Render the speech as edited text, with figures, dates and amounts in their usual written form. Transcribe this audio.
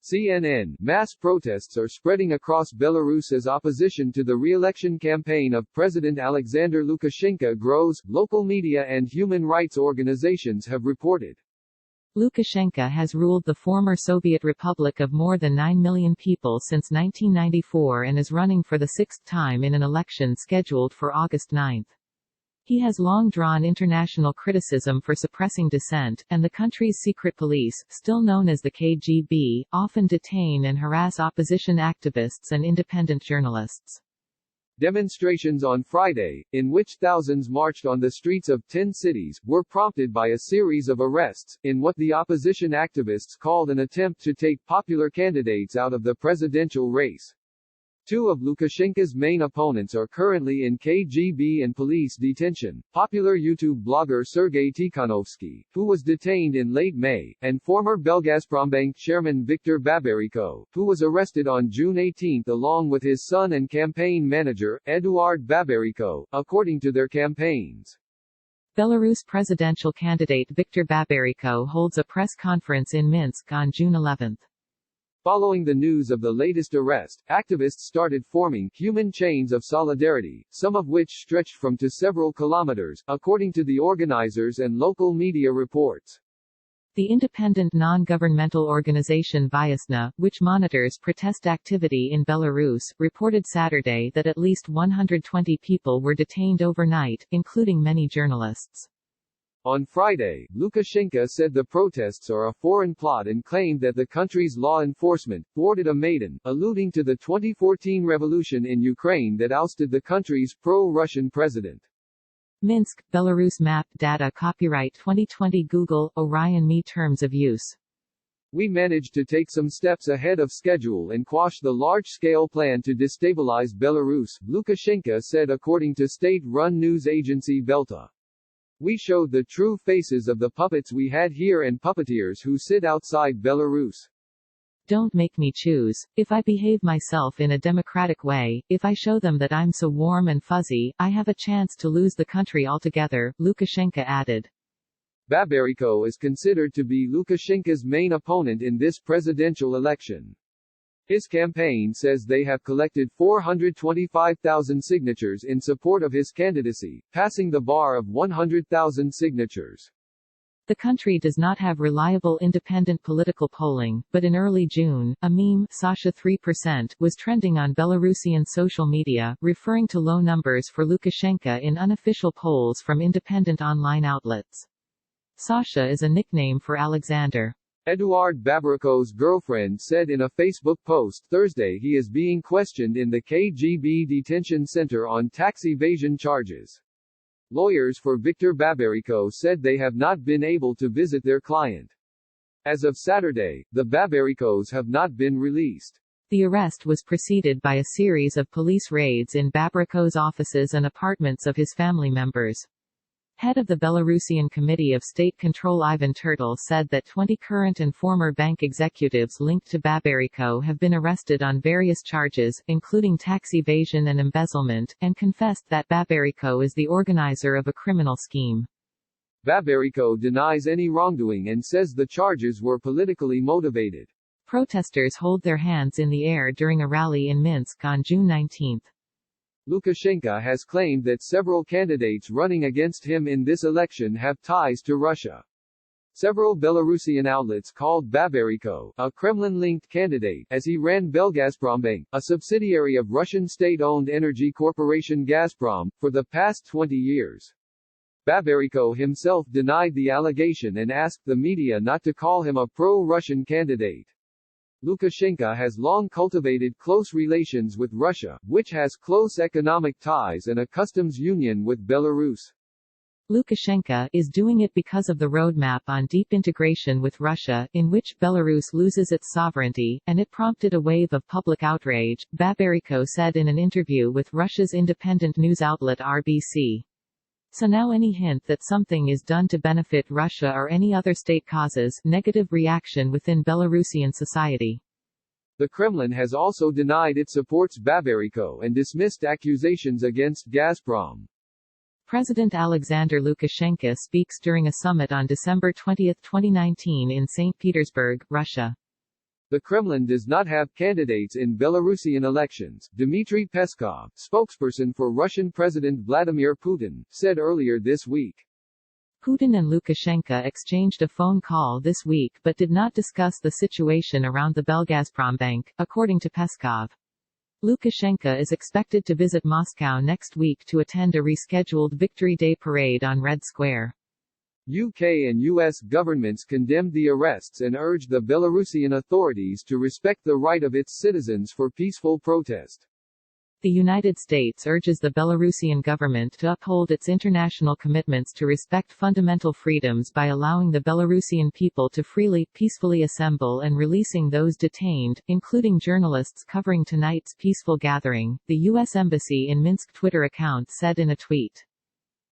CNN, mass protests are spreading across Belarus as opposition to the re-election campaign of President Alexander Lukashenko grows, local media and human rights organizations have reported. Lukashenko has ruled the former Soviet Republic of more than 9 million people since 1994 and is running for the sixth time in an election scheduled for August 9. He has long drawn international criticism for suppressing dissent, and the country's secret police, still known as the KGB, often detain and harass opposition activists and independent journalists. Demonstrations on Friday, in which thousands marched on the streets of 10 cities, were prompted by a series of arrests, in what the opposition activists called an attempt to take popular candidates out of the presidential race. Two of Lukashenko's main opponents are currently in KGB and police detention, popular YouTube blogger Sergei Tikhanovsky, who was detained in late May, and former Belgazprombank chairman Viktor Babariko, who was arrested on June 18 along with his son and campaign manager, Eduard Babariko, according to their campaigns. Belarus presidential candidate Viktor Babariko holds a press conference in Minsk on June 11. Following the news of the latest arrest, activists started forming human chains of solidarity, some of which stretched from to several kilometers, according to the organizers and local media reports. The independent non-governmental organization Vyasna, which monitors protest activity in Belarus, reported Saturday that at least 120 people were detained overnight, including many journalists. On Friday, Lukashenko said the protests are a foreign plot and claimed that the country's law enforcement thwarted a Maidan, alluding to the 2014 revolution in Ukraine that ousted the country's pro-Russian president. Minsk, Belarus map data copyright 2020 Google, Orion Me terms of use. We managed to take some steps ahead of schedule and quash the large-scale plan to destabilize Belarus, Lukashenko said according to state-run news agency Belta. We showed the true faces of the puppets we had here and puppeteers who sit outside Belarus. Don't make me choose. If I behave myself in a democratic way, if I show them that I'm so warm and fuzzy, I have a chance to lose the country altogether, Lukashenko added. Babariko is considered to be Lukashenko's main opponent in this presidential election. His campaign says they have collected 425,000 signatures in support of his candidacy, passing the bar of 100,000 signatures. The country does not have reliable independent political polling, but in early June, a meme, Sasha 3%, was trending on Belarusian social media, referring to low numbers for Lukashenko in unofficial polls from independent online outlets. Sasha is a nickname for Alexander. Eduard Babariko's girlfriend said in a Facebook post Thursday he is being questioned in the KGB detention center on tax evasion charges. Lawyers for Viktor Babariko said they have not been able to visit their client. As of Saturday, the Babarikos have not been released. The arrest was preceded by a series of police raids in Babariko's offices and apartments of his family members. Head of the Belarusian Committee of State Control Ivan Turtle said that 20 current and former bank executives linked to Babariko have been arrested on various charges, including tax evasion and embezzlement, and confessed that Babariko is the organizer of a criminal scheme. Babariko denies any wrongdoing and says the charges were politically motivated. Protesters hold their hands in the air during a rally in Minsk on June 19. Lukashenko has claimed that several candidates running against him in this election have ties to Russia. Several Belarusian outlets called Babariko a Kremlin-linked candidate as he ran Belgazprombank, a subsidiary of Russian state-owned energy corporation Gazprom, for the past 20 years. Babariko himself denied the allegation and asked the media not to call him a pro-Russian candidate. Lukashenko has long cultivated close relations with Russia, which has close economic ties and a customs union with Belarus. Lukashenko is doing it because of the roadmap on deep integration with Russia, in which Belarus loses its sovereignty, and it prompted a wave of public outrage, Babariko said in an interview with Russia's independent news outlet RBC. So now any hint that something is done to benefit Russia or any other state causes negative reaction within Belarusian society. The Kremlin has also denied it supports Babariko and dismissed accusations against Gazprom. President Alexander Lukashenko speaks during a summit on December 20, 2019 in St. Petersburg, Russia. The Kremlin does not have candidates in Belarusian elections, Dmitry Peskov, spokesperson for Russian President Vladimir Putin, said earlier this week. Putin and Lukashenko exchanged a phone call this week but did not discuss the situation around the Belgazprom bank, according to Peskov. Lukashenko is expected to visit Moscow next week to attend a rescheduled Victory Day parade on Red Square. UK and US governments condemned the arrests and urged the Belarusian authorities to respect the right of its citizens for peaceful protest. The United States urges the Belarusian government to uphold its international commitments to respect fundamental freedoms by allowing the Belarusian people to freely, peacefully assemble and releasing those detained, including journalists covering tonight's peaceful gathering, the U.S. Embassy in Minsk Twitter account said in a tweet.